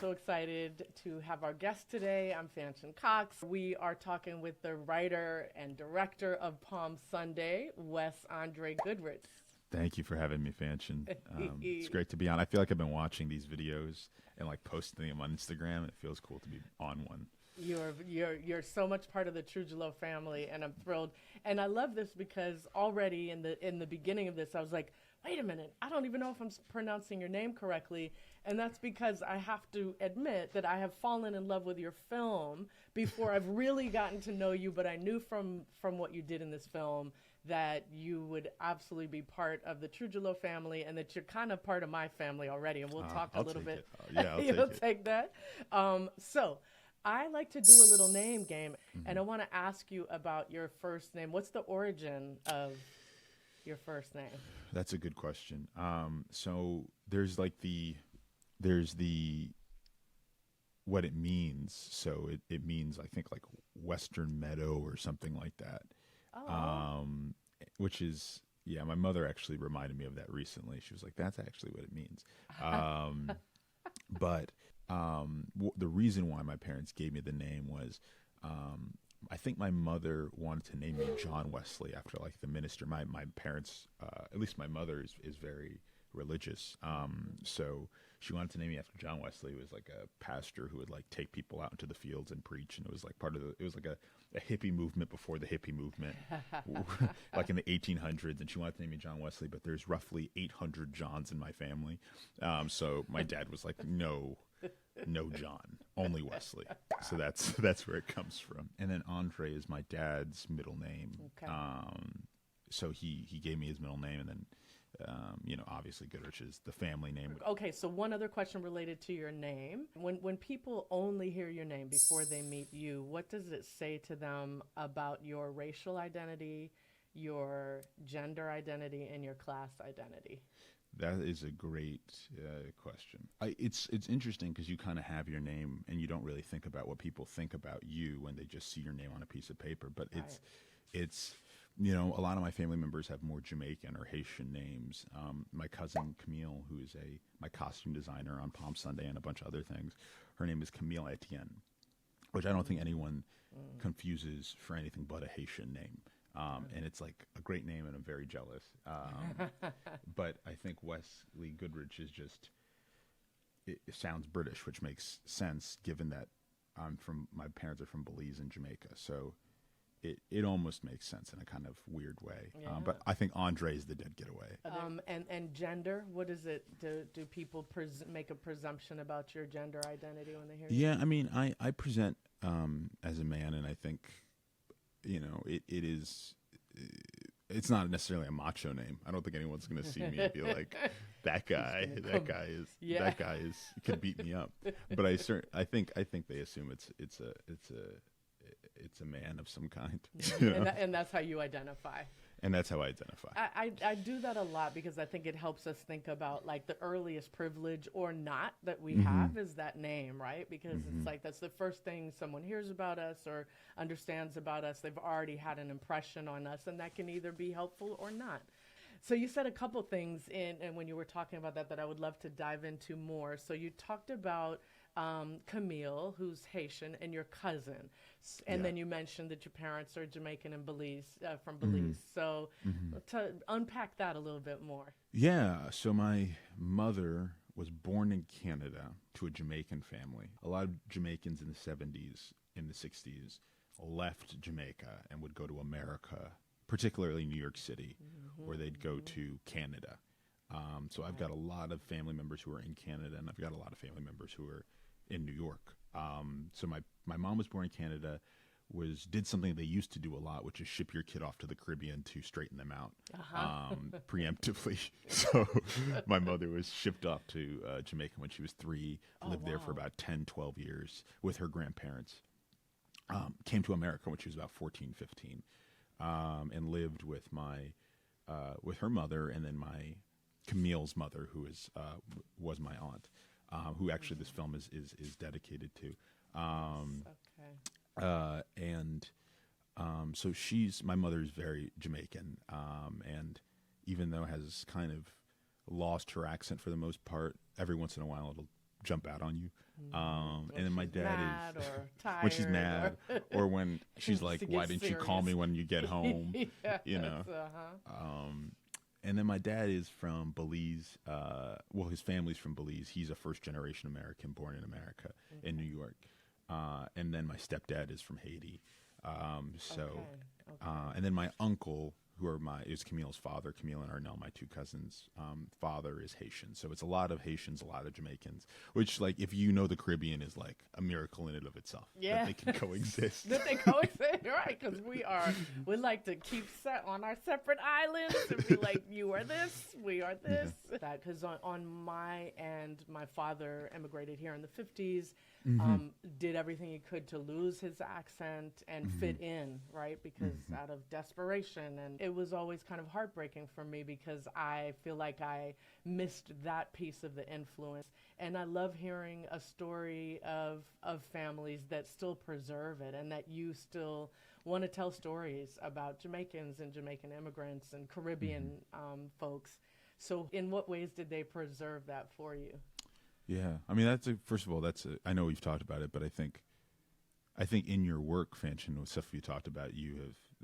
so excited to have our guest today. I'm Fanchon Cox. We are talking with the writer and director of Palm Sunday, Wes Andre Goodrich. Thank you for having me, Fanchon. It's great to be on. I feel like I've been watching these videos and like posting them on Instagram. It feels cool to be on one. You're so much part of the Trujillo family, and I'm thrilled. And I love this because already in the beginning of this, I was like, wait a minute, I don't even know if I'm pronouncing your name correctly. And that's because I have to admit that I have fallen in love with your film before I've really gotten to know you. But I knew from what you did in this film that you would absolutely be part of the Trujillo family, and that you're kind of part of my family already. And we'll talk a little bit. I'll take that. So I like to do a little name game, and I want to ask you about your first name. What's the origin of your first name? That's a good question. So there's the what it means. So it means, I think, like Western Meadow or something like that. Oh. Which is, yeah, my mother actually reminded me of that recently. She was like, that's actually what it means. But the reason why my parents gave me the name was, I think my mother wanted to name me John Wesley after like the minister. My parents, at least my mother is very religious. So she wanted to name me after John Wesley, who was like a pastor who would like take people out into the fields and preach. And it was like it was like a hippie movement before the hippie movement, like in the 1800s. And she wanted to name me John Wesley, but there's roughly 800 Johns in my family. So my dad was like, no John, only Wesley. So that's where it comes from. And then Andre is my dad's middle name. Okay. So he gave me his middle name, and then obviously Goodrich is the family name. Okay, so one other question related to your name. When people only hear your name before they meet you, what does it say to them about your racial identity, your gender identity, and your class identity? That is a great question. It's interesting because you kind of have your name and you don't really think about what people think about you when they just see your name on a piece of paper. But Right. it's a lot of my family members have more Jamaican or Haitian names. My cousin Camille, who is my costume designer on Palm Sunday and a bunch of other things, her name is Camille Etienne, which I don't think anyone confuses for anything but a Haitian name. And it's like a great name, and I'm very jealous. But I think Wesley Goodrich is just, it sounds British, which makes sense given that my parents are from Belize and Jamaica. So it almost makes sense in a kind of weird way. Yeah. But I think Andre is the dead getaway. And gender, what is it? Do people make a presumption about your gender identity when they hear you? Yeah, I mean, I present as a man, and I think, it is. It's not necessarily a macho name. I don't think anyone's going to see me and be like, that guy could beat me up. But I think they assume it's a man of some kind. And that's how you identify. And that's how I identify. I do that a lot because I think it helps us think about like the earliest privilege or not that we have is that name, right? Because it's like that's the first thing someone hears about us or understands about us. They've already had an impression on us, and that can either be helpful or not. So you said a couple things and when you were talking about that I would love to dive into more. So you talked about Camille, who's Haitian, and your cousin. And then you mentioned that your parents are Jamaican and from Belize. So to unpack that a little bit more. Yeah, so my mother was born in Canada to a Jamaican family. A lot of Jamaicans in the 70s, in the 60s, left Jamaica and would go to America, particularly New York City, where they'd go to Canada. So I've got a lot of family members who are in Canada, and I've got a lot of family members who are in New York. So my mom was born in Canada, did something they used to do a lot, which is ship your kid off to the Caribbean to straighten them out preemptively. So my mother was shipped off to Jamaica when she was 3, lived there for about 10, 12 years with her grandparents. Came to America when she was about 14, 15, and lived with with her mother, and then my Camille's mother, who was my aunt, who actually this film is dedicated to. So my mother is very Jamaican, and even though has kind of lost her accent for the most part, every once in a while it'll jump out on you. And then my dad mad is or tired when she's mad, or when she's like, to "Why get didn't you call me serious. when you get home?" Yes, You know. uh-huh. And then my dad is from Belize. Well, his family's from Belize. He's a first-generation American, born in America, in New York. And then my stepdad is from Haiti. And then my uncle, is Camille's father, Camille and Arnell, my two cousins. Father is Haitian, so it's a lot of Haitians, a lot of Jamaicans. Which, like, if you know the Caribbean, is like a miracle in and of itself. Yeah. That they can coexist. That they coexist, right? Because we like to keep set on our separate islands and be like, you are this, we are this. That because on my end, my father immigrated here in the 50s. Did everything he could to lose his accent and fit in, right? Because out of desperation. And it was always kind of heartbreaking for me because I feel like I missed that piece of the influence. And I love hearing a story of families that still preserve it and that you still want to tell stories about Jamaicans and Jamaican immigrants and Caribbean folks. So in what ways did they preserve that for you? Yeah, I mean, first of all, I know we've talked about it, but I think in your work, Fanchon, with stuff you talked about,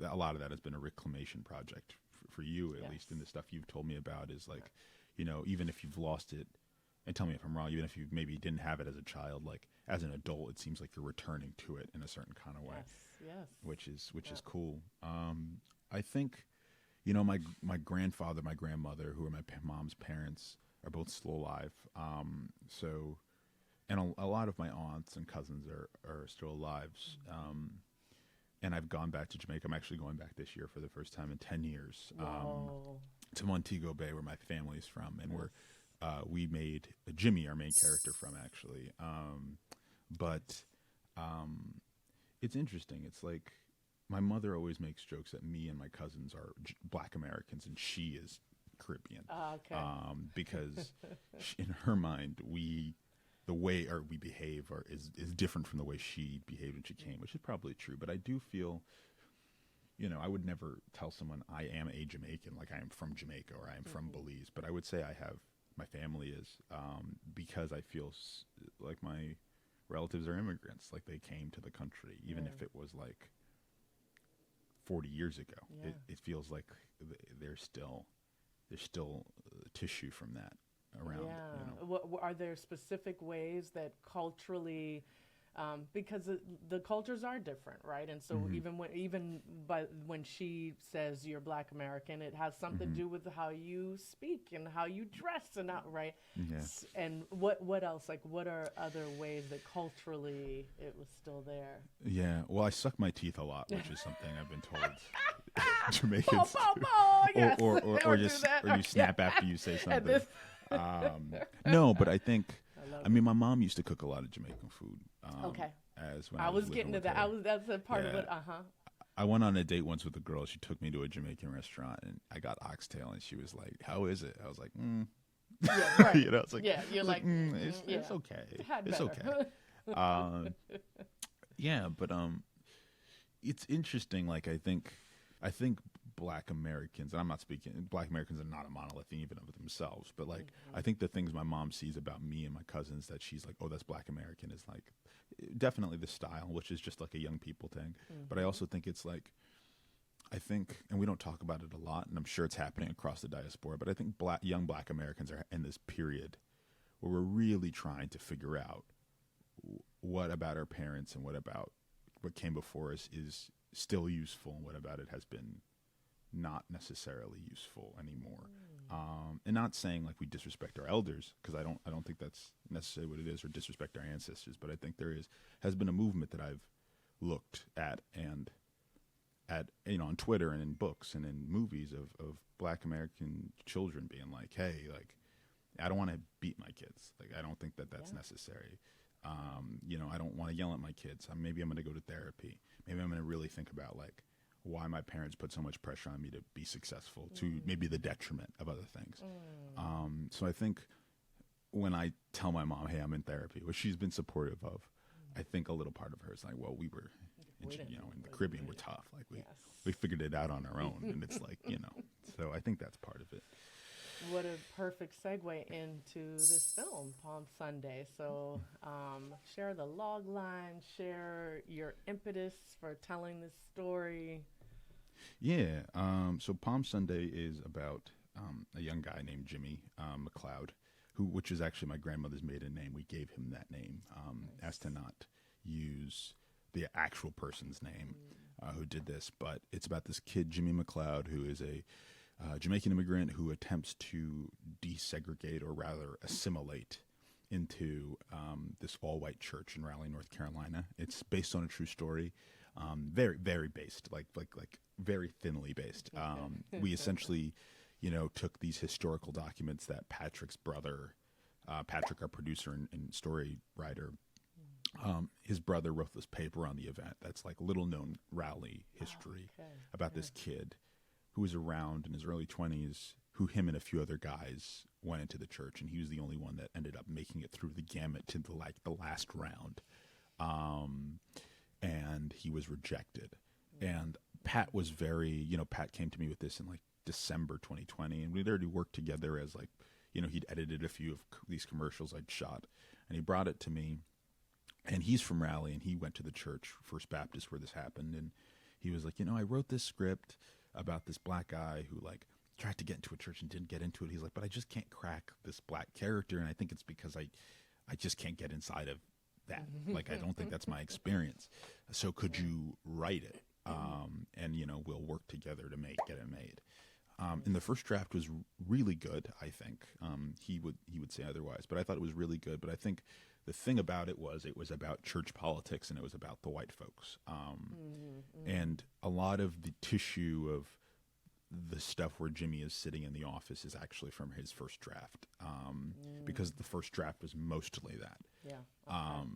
a lot of that has been a reclamation project for you, at least in the stuff you've told me about, is like, you know, even if you've lost it, and tell me if I'm wrong, even if you maybe didn't have it as a child, like as an adult, it seems like you're returning to it in a certain kind of way, which is cool. I think, you know, my grandfather, my grandmother, who are my mom's parents, are both still alive. And a lot of my aunts and cousins are still alive. And I've gone back to Jamaica. I'm actually going back this year for the first time in 10 years to Montego Bay, where my family's from, and we made Jimmy our main character from, actually. But it's interesting. It's like my mother always makes jokes that me and my cousins are Black Americans, and she is Caribbean. Because in her mind, the way we behave is different from the way she behaved when she came, which is probably true. But I do feel, you know, I would never tell someone I am a Jamaican, like I am from Jamaica or I am from Belize. But I would say my family is, because I feel like my relatives are immigrants, like they came to the country, even if it was like 40 years ago. It feels like there's still tissue from that around. You know? Are there specific ways that culturally, because the cultures are different, right? And so even when she says you're Black American, it has something to do with how you speak and how you dress, and right? Yes. And what else? Like, what are other ways that culturally it was still there? Yeah. Well, I suck my teeth a lot, which is something I've been told. Jamaicans yes. or you snap after you say something. No, but I think I mean my mom used to cook a lot of Jamaican food. As when I was getting to that. That's a part of it. I went on a date once with a girl. She took me to a Jamaican restaurant, and I got oxtail, and she was like, "How is it?" I was like, Yeah, right. You know, it's like, you're like, it's okay. It's okay. Yeah, but it's interesting. Like I think Black Americans, and I'm not speaking, Black Americans are not a monolith even of themselves, but like I think the things my mom sees about me and my cousins that she's like, oh, that's Black American, is like definitely the style, which is just like a young people thing. But I also think it's like, and we don't talk about it a lot, and I'm sure it's happening across the diaspora, but I think young Black Americans are in this period where we're really trying to figure out what about our parents and what about what came before us is still useful, and what about it has been not necessarily useful anymore. And not saying like we disrespect our elders, because I don't think that's necessarily what it is, or disrespect our ancestors, but I think has been a movement that I've looked at and you know, on Twitter and in books and in movies of Black American children being like, hey, like I don't want to beat my kids. Like I don't think that's necessary. You know, I don't want to yell at my kids. Maybe I'm going to go to therapy. Maybe I'm going to really think about like why my parents put so much pressure on me to be successful, to maybe the detriment of other things. So I think when I tell my mom, hey, I'm in therapy, which she's been supportive of, I think a little part of her is like, well, we were, you know, in the Caribbean, we're tough. Like we figured it out on our own. And it's like, you know, so I think that's part of it. what a perfect segue into this film, Palm Sunday. So, share the log line, share your impetus for telling this story. Yeah. So Palm Sunday is about a young guy named Jimmy McCloud, which is actually my grandmother's maiden name. We gave him that name as to not use the actual person's name who did this. But it's about this kid, Jimmy McCloud, who is a Jamaican immigrant who attempts to desegregate, or rather assimilate, into this all-white church in Raleigh, North Carolina. It's based on a true story, very, very based, like very thinly based. We essentially, took these historical documents that Patrick's brother, Patrick, our producer and story writer, his brother wrote this paper on the event. That's like little-known Raleigh history about this kid who was around in his early 20s, who him and a few other guys went into the church, and he was the only one that ended up making it through the gamut to the last round. And he was rejected. And Pat was Pat came to me with this in like December 2020, and we'd already worked together as he'd edited a few of these commercials I'd shot, and he brought it to me. And he's from Raleigh, and he went to the church, First Baptist, where this happened, and he was like, I wrote this script about this black guy who tried to get into a church and didn't get into it. He's like, but I just can't crack this black character, and I think it's because I just can't get inside of that. I don't think that's my experience. So could you write it? And we'll work together to get it made. And the first draft was really good, I think. He would say otherwise, but I thought it was really good. But I think the thing about it was about church politics, and it was about the white folks. And a lot of the tissue of the stuff where Jimmy is sitting in the office is actually from his first draft, because the first draft was mostly that. Yeah. Okay.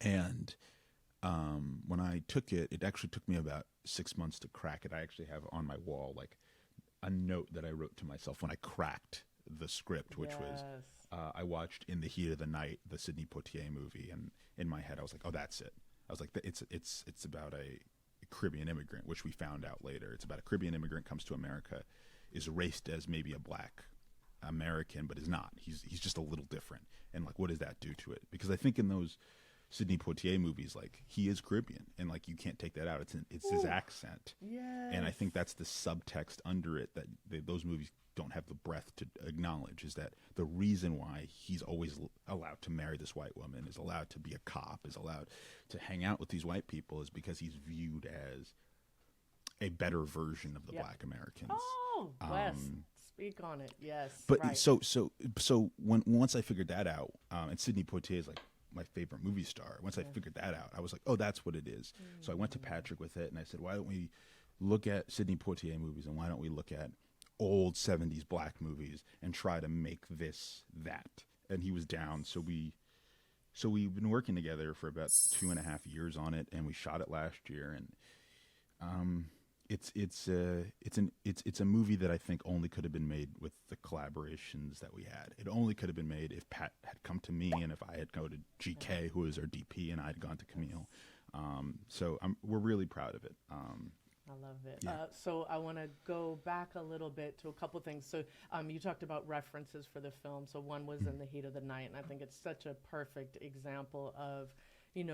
And when I took it, it actually took me about 6 months to crack it. I actually have on my wall a note that I wrote to myself when I cracked the script, which was I watched In the Heat of the Night, the Sidney Poitier movie, and in my head I was like, oh, that's it. I was like, it's about a Caribbean immigrant, which we found out later. It's about a Caribbean immigrant comes to America, is raced as maybe a black American, but is not. He's just a little different. And what does that do to it? Because I think in those Sidney Poitier movies, he is Caribbean, and you can't take that out. It's his accent. Yes. And I think that's the subtext under it that those movies don't have the breadth to acknowledge, is that the reason why he's always allowed to marry this white woman, is allowed to be a cop, is allowed to hang out with these white people, is because he's viewed as a better version of the black Americans. Oh, Wes, speak on it. Yes. But right. so once I figured that out, and Sidney Poitier is my favorite movie star. Once I figured that out, I was like, oh, that's what it is. So I went to Patrick with it, and I said, why don't we look at Sidney Poitier movies, and why don't we look at old 70s black movies and try to make this that? And he was down. So we've been working together for about 2.5 years on it, and we shot it last year. And it's a movie that I think only could have been made with the collaborations that we had. It only could have been made if Pat had come to me, and if I had gone to GK, who is our DP, and I had gone to Camille. So we're really proud of it. I love it. Yeah. So I want to go back a little bit to a couple things. So you talked about references for the film. So one was In the Heat of the Night, and I think it's such a perfect example of,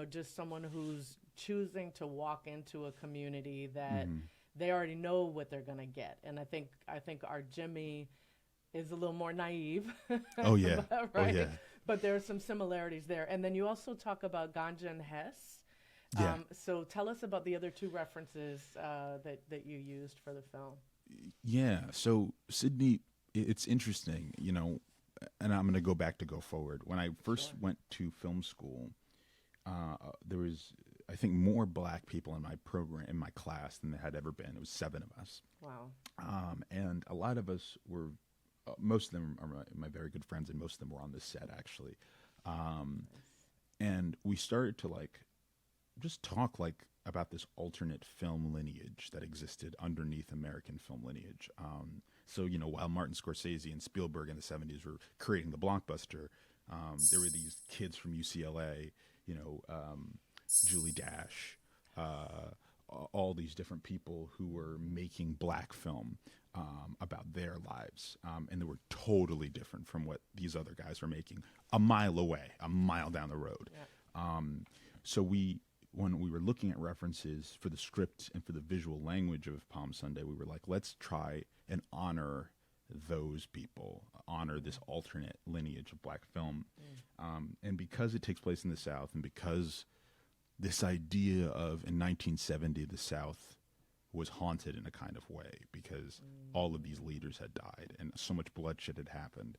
just someone who's choosing to walk into a community that they already know what they're going to get. And I think our Jimmy is a little more naive. Oh, yeah. Right? Oh, yeah. But there are some similarities there. And then you also talk about Ganja Hess. Yeah. So tell us about the other two references that you used for the film. Yeah. So Sydney, it's interesting, and I'm going to go back to Go Forward. When I first went to film school, there was, I think, more black people in my class than there had ever been. It was 7 of us. Wow. And a lot of us were, most of them are my very good friends, and most of them were on this set, actually. And we started to just talk about this alternate film lineage that existed underneath American film lineage. So, while Martin Scorsese and Spielberg in the 70s were creating the blockbuster, there were these kids from UCLA, Julie Dash, all these different people who were making black film about their lives, and they were totally different from what these other guys were making a mile away, a mile down the road. Yeah. So when we were looking at references for the script and for the visual language of Palm Sunday, we were like, let's try and honor those people, honor this alternate lineage of black film. And because it takes place in the South, and because this idea of, in 1970, the South was haunted in a kind of way, because all of these leaders had died and so much bloodshed had happened.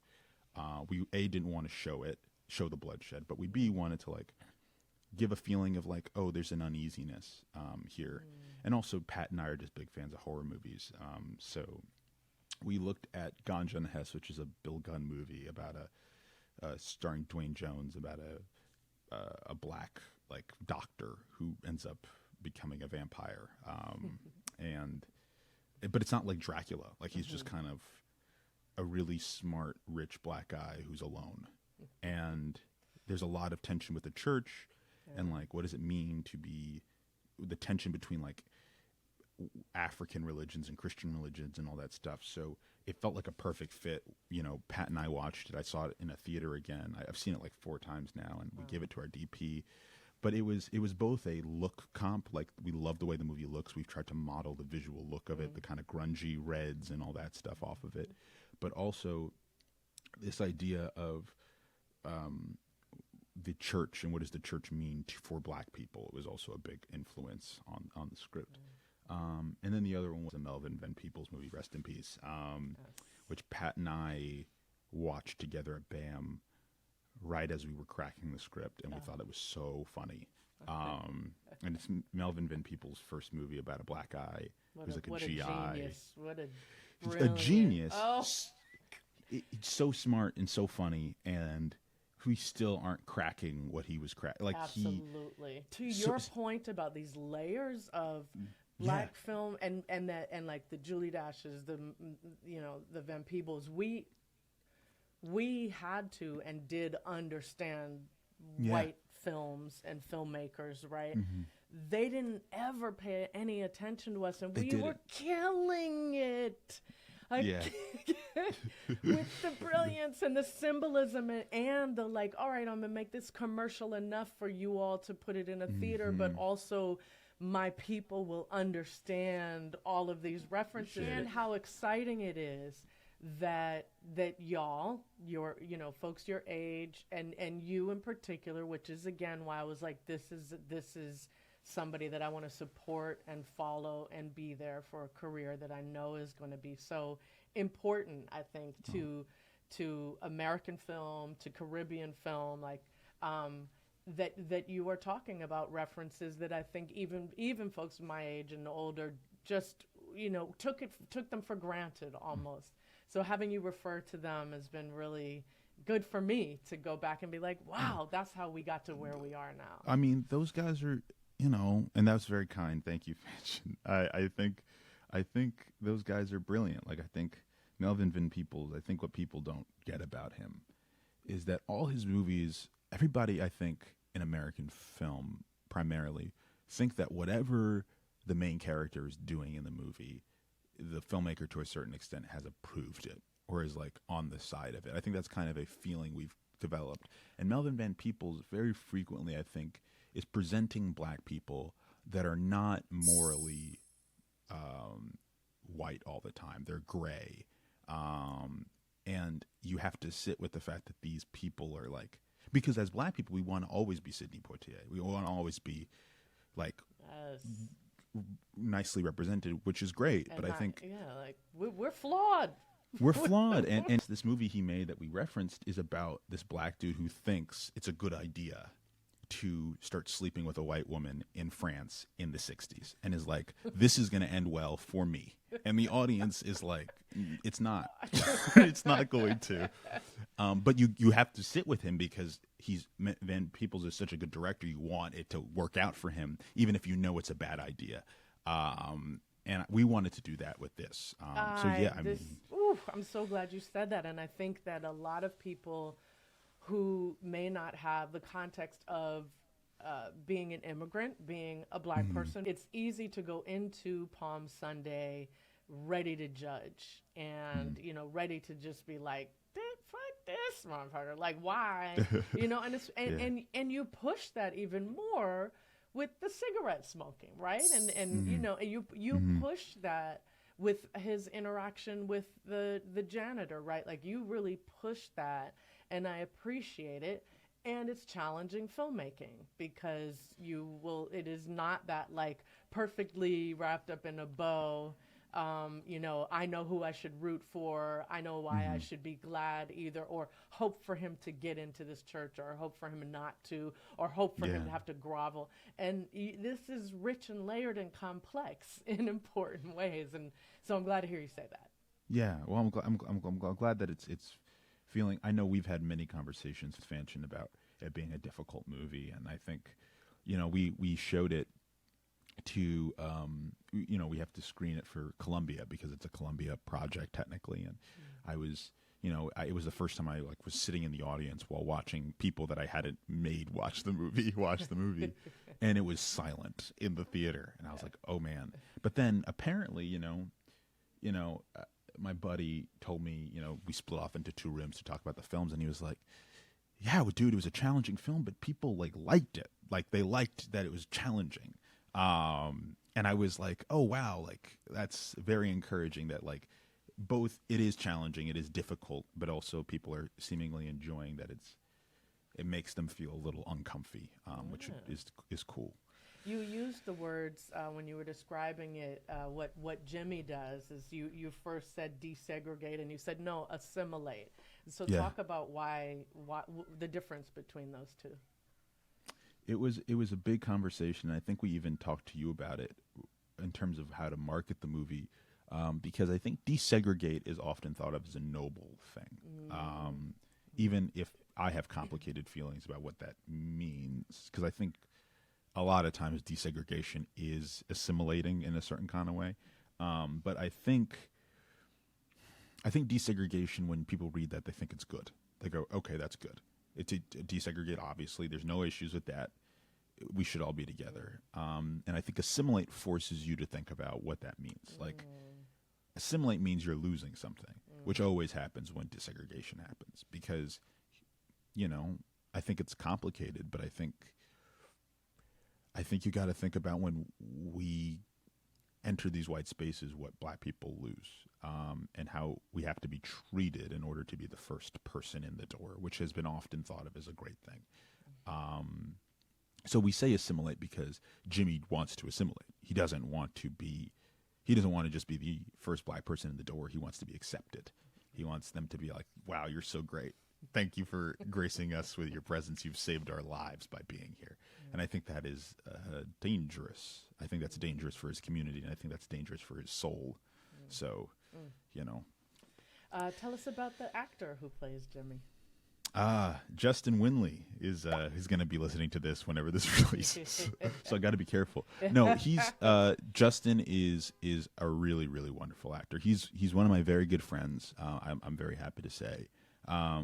We, A, didn't want to show the bloodshed, but we, B, wanted to like give a feeling of like, oh, there's an uneasiness here. And also Pat and I are just big fans of horror movies. So we looked at Ganja Hess, which is a Bill Gunn movie about starring Dwayne Jones, about a black like doctor who ends up becoming a vampire. But it's not like Dracula. Like he's just kind of a really smart, rich black guy who's alone. And there's a lot of tension with the church. And like, what does it mean to be the tension between like African religions and Christian religions and all that stuff. So it felt like a perfect fit. You know, Pat and I watched it. I saw it in a theater again. I've seen it like 4 times now, and we gave it to our DP. But it was both a look comp, like we love the way the movie looks. We've tried to model the visual look of it, the kind of grungy reds and all that stuff off of it. But also this idea of the church and what does the church mean for black people. It was also a big influence on the script. And then the other one was a Melvin Van Peebles movie, Rest in Peace, which Pat and I watched together at BAM right as we were cracking the script, and we thought it was so funny. And it's Melvin Van Peebles' first movie about a black guy who's like a GI. What a brilliant. A genius. Oh. It's so smart and so funny, and we still aren't cracking what he was cracking. Like absolutely. To your point about these layers of black film and like the Julie Dashes, the Van Peebles, we had to and did understand white films and filmmakers, right? They didn't ever pay any attention to us, and we were killing it. With the brilliance and the symbolism and the like, all right, I'm gonna make this commercial enough for you all to put it in a theater, but also my people will understand all of these references and how exciting it is that y'all, your folks your age and you in particular, which is again why I was like, this is somebody that I want to support and follow and be there for a career that I know is going to be so important, I think, to American film, to Caribbean film, like that you are talking about references that I think even folks my age and older just took them for granted almost. So having you refer to them has been really good for me to go back and be like, wow, that's how we got to where we are now. I mean, those guys are, and that's very kind. Thank you, Fitch. I think those guys are brilliant. Like, I think Melvin Van Peebles, I think what people don't get about him is that all his movies, everybody, I think, in American film primarily, think that whatever the main character is doing in the movie, the filmmaker to a certain extent has approved it or is like on the side of it. I think that's kind of a feeling we've developed. And Melvin Van Peebles very frequently, I think, is presenting black people that are not morally white all the time. They're gray. And you have to sit with the fact that these people are like, because as black people, we want to always be Sidney Poitier. We want to always be like nicely represented, which is great. And but I think we're flawed. We're flawed. and this movie he made that we referenced is about this black dude who thinks it's a good idea to start sleeping with a white woman in France in the 60s and is like, this is going to end well for me. And the audience is like, it's not. It's not going to. But you have to sit with him because Van Peebles is such a good director. You want it to work out for him, even if you know it's a bad idea. And we wanted to do that with this. I'm so glad you said that. And I think that a lot of people who may not have the context of being an immigrant, being a Black person, it's easy to go into Palm Sunday ready to judge and, you know, ready to just be like, fuck this motherfucker. Like, why? You know, and it's, and you push that even more with the cigarette smoking, right? And you know, and you push that with his interaction with the janitor, right? Like, you really push that, and I appreciate it. And it's challenging filmmaking because it is not that like perfectly wrapped up in a bow. You know, I know who I should root for. I know why I should be glad either, or hope for him to get into this church, or hope for him not to, or hope for him to have to grovel. And this is rich and layered and complex in important ways. And so I'm glad to hear you say that. Yeah, well, I'm glad that it's feeling. I know we've had many conversations with Fanchin about it being a difficult movie, and I think, you know, we showed it to, you know, we have to screen it for Columbia because it's a Columbia project technically, and I was, you know, it was the first time I like was sitting in the audience while watching people that I hadn't made watch the movie, and it was silent in the theater, and I was like, oh man. But then apparently, you know, my buddy told me, you know, we split off into two rooms to talk about the films, and he was like, yeah, well, dude, it was a challenging film, but people like liked it. Like, they liked that it was challenging. And I was like, oh wow, like that's very encouraging that like both it is challenging, it is difficult, but also people are seemingly enjoying that it makes them feel a little uncomfy, which is cool. You used the words when you were describing it. What Jimmy does is you first said desegregate, and you said no, assimilate. So talk about why the difference between those two. It was a big conversation. I think we even talked to you about it in terms of how to market the movie, because I think desegregate is often thought of as a noble thing, even if I have complicated feelings about what that means, because I think a lot of times desegregation is assimilating in a certain kind of way. But I think desegregation, when people read that, they think it's good. They go, okay, that's good. It's a desegregate, obviously. There's no issues with that. We should all be together. And I think assimilate forces you to think about what that means. Like, assimilate means you're losing something, which always happens when desegregation happens. Because, you know, I think it's complicated, but I think you got to think about when we enter these white spaces, what Black people lose, and how we have to be treated in order to be the first person in the door, which has been often thought of as a great thing. So we say assimilate because Jimmy wants to assimilate. He doesn't want to just be the first Black person in the door. He wants to be accepted. He wants them to be like, wow, you're so great. Thank you for gracing us with your presence. You've saved our lives by being here. And I think that is dangerous. I think that's dangerous for his community, and I think that's dangerous for his soul. So, you know. Tell us about the actor who plays Jimmy. Justin Winley is going to be listening to this whenever this releases. So I got to be careful. No, Justin is a really, really wonderful actor. He's one of my very good friends. I'm very happy to say.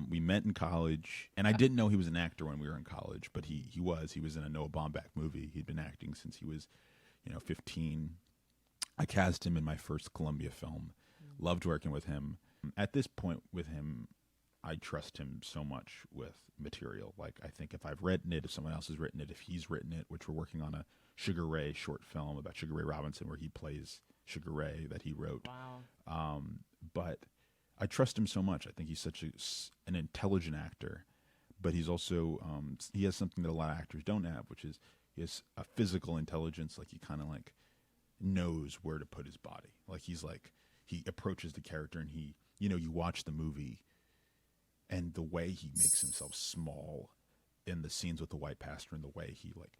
We met in college, and I didn't know he was an actor when we were in college, but he was in a Noah Baumbach movie. He'd been acting since he was, 15. I cast him in my first Columbia film. Loved working with him. At this point with him, I trust him so much with material. Like, I think if I've written it, if someone else has written it, if he's written it, which we're working on a Sugar Ray short film about Sugar Ray Robinson where he plays Sugar Ray that he wrote. Wow. But I trust him so much. I think he's such an intelligent actor, but he's also, he has something that a lot of actors don't have, which is he has a physical intelligence. Like, he kind of like knows where to put his body. Like, he approaches the character, and you watch the movie, and the way he makes himself small in the scenes with the white pastor, and the way he like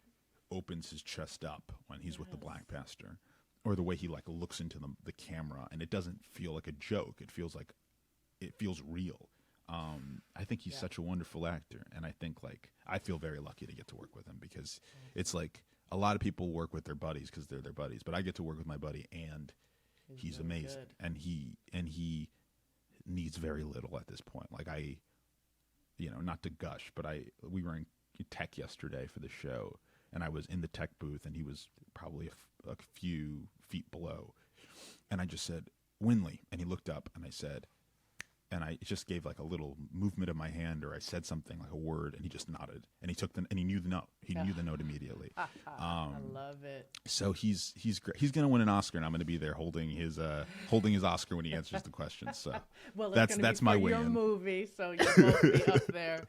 opens his chest up when he's with the Black pastor, or the way he like looks into the camera, and it doesn't feel like a joke. It feels real. I think he's such a wonderful actor, and I think I feel very lucky to get to work with him, because it's like a lot of people work with their buddies because they're their buddies, but I get to work with my buddy, and he's really amazing, and he needs very little at this point. Like, not to gush, but we were in tech yesterday for the show, and I was in the tech booth, and he was probably a few feet below, and I just said, Winley, and he looked up, and I said, and I just gave like a little movement of my hand, or I said something like a word, and he just nodded, and he took and he knew the note. He knew the note immediately. I love it. So he's great. He's going to win an Oscar, and I'm going to be there holding his Oscar when he answers the questions. So well, that's my way your in. movie, so you'll both be up there.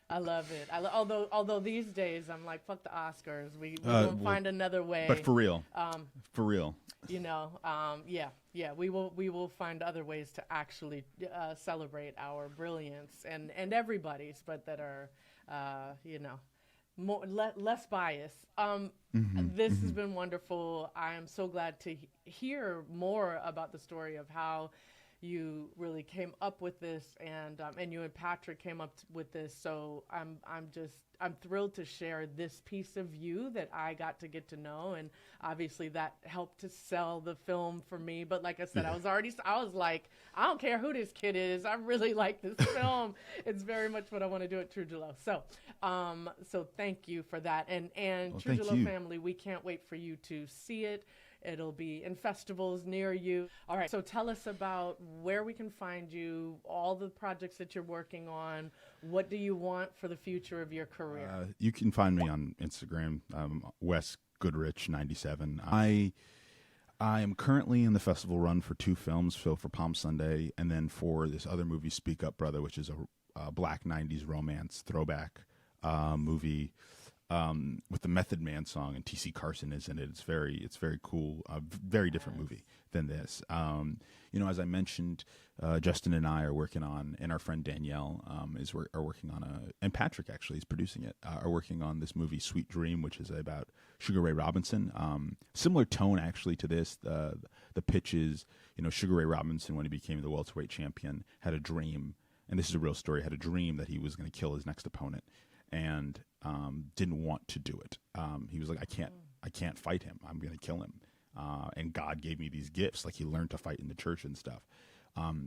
I love it. Although these days I'm like, fuck the Oscars. We won't find another way. But for real, you know, we will find other ways to actually celebrate our brilliance and everybody's, but that are, less bias. This has been wonderful. I am so glad to hear more about the story of how you really came up with this, and you and Patrick came up with this. So I'm thrilled to share this piece of you that I got to get to know, and obviously that helped to sell the film for me. But like I said, I was like, I don't care who this kid is. I really like this film. It's very much what I want to do at Trujillo. So thank you for that. And Trujillo family, we can't wait for you to see it. It'll be in festivals near you. All right, so tell us about where we can find you, all the projects that you're working on. What do you want for the future of your career? You can find me on Instagram, Wes Goodrich 97. I am currently in the festival run for 2 films, so for Palm Sunday, and then for this other movie, Speak Up Brother, which is a black 90s romance throwback movie. With the Method Man song, and T.C. Carson is in it. It's very cool. A very different movie than this. As I mentioned, Justin and I are working on, and our friend Danielle are working on and Patrick actually is producing it. Are working on this movie Sweet Dream, which is about Sugar Ray Robinson. Similar tone actually to this. The pitch is, Sugar Ray Robinson, when he became the welterweight champion, had a dream, and this is a real story. Had a dream that he was going to kill his next opponent, and didn't want to do it. He was like, I can't fight him. I'm going to kill him. And God gave me these gifts. Like, he learned to fight in the church and stuff.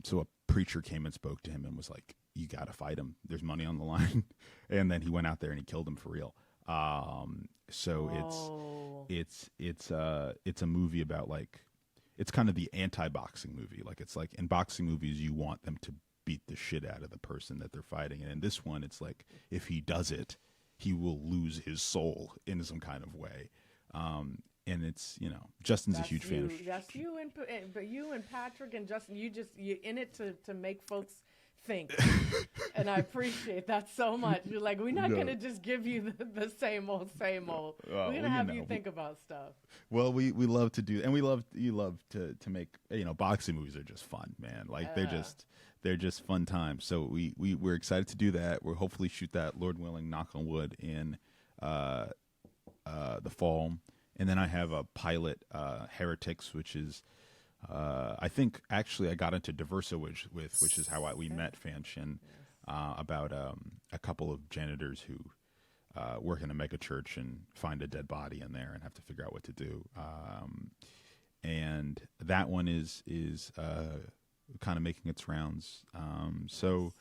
So a preacher came and spoke to him and was like, you got to fight him. There's money on the line. And then he went out there and he killed him for real. It's a movie about, like, it's kind of the anti-boxing movie. Like, it's like in boxing movies, you want them to beat the shit out of the person that they're fighting. And in this one, it's like, if he does it, he will lose his soul in some kind of way. And it's, Justin's a huge fan of. That's you and Patrick and Justin. You're in it to make folks think. And I appreciate that so much. You're like, we're not going to just give you the same old. We're going to have you think about stuff. Well, we love to do, and you love to make, boxing movies are just fun, man. Like, they're just fun times. So we're excited to do that. We'll hopefully shoot that, Lord willing, knock on wood, in the fall. And then I have a pilot, Heretics, which is, I think actually I got into Diversa which is how we met, Fanshin, about a couple of janitors who work in a mega church and find a dead body in there and have to figure out what to do. And that one is kind of making its rounds. So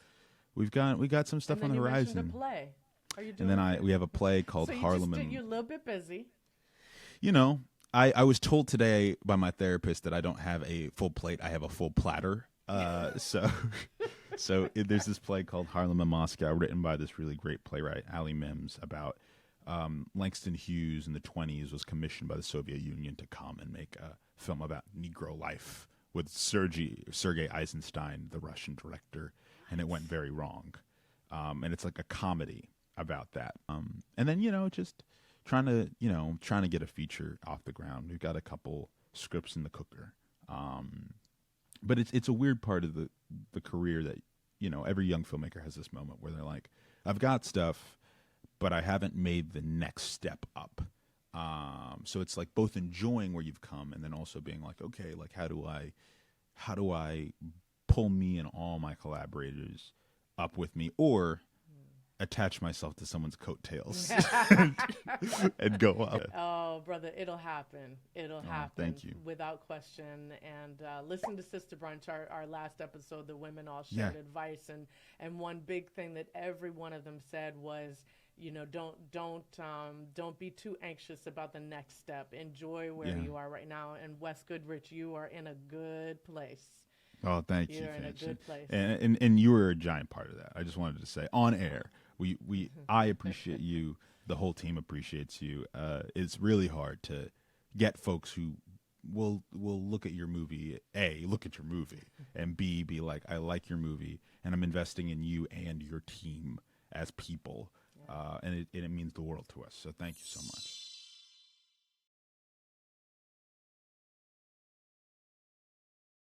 we got some stuff on the horizon. And then you mentioned a play. Are you doing? And then we have a play called Harlem. You're a little bit busy. I was told today by my therapist that I don't have a full plate. I have a full platter. So there's this play called Harlem in Moscow, written by this really great playwright, Ali Mims, about Langston Hughes in the 1920s was commissioned by the Soviet Union to come and make a film about Negro life with Sergei Eisenstein, the Russian director, and it went very wrong. And it's like a comedy about that. And then, just trying to get a feature off the ground. We've got a couple scripts in the cooker. But it's a weird part of the career that, every young filmmaker has this moment where they're like, I've got stuff, but I haven't made the next step up. So it's like both enjoying where you've come and then also being like, okay, like how do I pull me and all my collaborators up with me, or attach myself to someone's coattails and go up. Oh, brother, it'll happen. It'll happen. Thank you. Without question. And listen to Sister Brunch, our last episode, the women all shared advice. And one big thing that every one of them said was, you know, don't be too anxious about the next step. Enjoy where you are right now. And Wes Goodrich, you are in a good place. Oh, thank you. You're in a good place. And you were a giant part of that. I just wanted to say on air, I appreciate you. The whole team appreciates you. It's really hard to get folks who will look at your movie, A, look at your movie, and B, be like, I like your movie, and I'm investing in you and your team as people. And it means the world to us. So thank you so much.